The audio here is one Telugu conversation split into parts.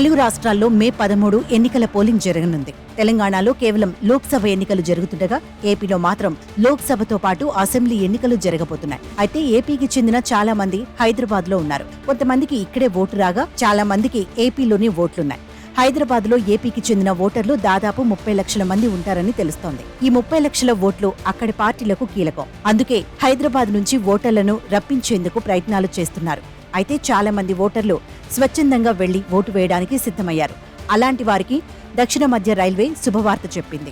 తెలుగు రాష్ట్రాల్లో మే 13 ఎన్నికల పోలింగ్ జరగనుంది. తెలంగాణలో కేవలం లోక్సభ ఎన్నికలు జరుగుతుండగా ఏపీలో మాత్రం లోక్సభతో పాటు అసెంబ్లీ ఎన్నికలు జరగబోతున్నాయి. అయితే ఏపీకి చెందిన చాలా మంది హైదరాబాద్ లో ఉన్నారు. కొంతమందికి ఇక్కడే ఓటు రాగా చాలా మందికి ఏపీలోనే ఓట్లున్నాయి. హైదరాబాద్ లో ఏపీకి చెందిన ఓటర్లు దాదాపు 30 లక్షల మంది ఉంటారని తెలుస్తోంది. ఈ 30 లక్షల ఓట్లు అక్కడి పార్టీలకు కీలకం. అందుకే హైదరాబాద్ నుంచి ఓటర్లను రప్పించేందుకు ప్రయత్నాలు చేస్తున్నారు. అయితే చాలా మంది ఓటర్లు స్వచ్ఛందంగా వెళ్లి ఓటు వేయడానికి సిద్ధమయ్యారు. అలాంటి వారికి దక్షిణ మధ్య రైల్వే శుభవార్త చెప్పింది.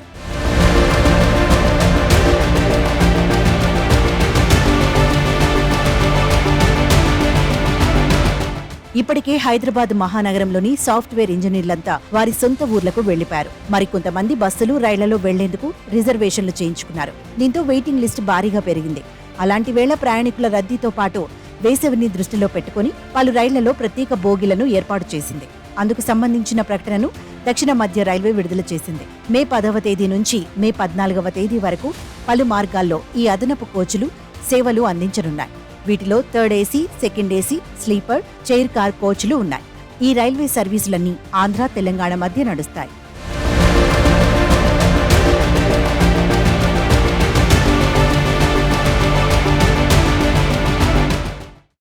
ఇప్పటికే హైదరాబాద్ మహానగరంలోని సాఫ్ట్వేర్ ఇంజనీర్లంతా వారి సొంత ఊర్లకు వెళ్లిపారు. మరికొంతమంది బస్సులు, రైళ్లలో వెళ్లేందుకు రిజర్వేషన్లు చేయించుకున్నారు. దీంతో వెయిటింగ్ లిస్టు భారీగా పెరిగింది. అలాంటి వేళ ప్రయాణికుల రద్దీతో పాటు వేసవిని దృష్టిలో పెట్టుకుని పలు రైళ్లలో ప్రత్యేక బోగీలను ఏర్పాటు చేసింది. అందుకు సంబంధించిన ప్రకటనను దక్షిణ మధ్య రైల్వే విడుదల చేసింది. మే 10వ తేదీ నుంచి మే 14వ తేదీ వరకు పలు మార్గాల్లో ఈ అదనపు కోచ్లు సేవలు అందించనున్నాయి. వీటిలో third AC, second AC, sleeper, chair car కోచ్లు ఉన్నాయి. ఈ రైల్వే సర్వీసులన్నీ ఆంధ్ర, తెలంగాణ మధ్య నడుస్తాయి.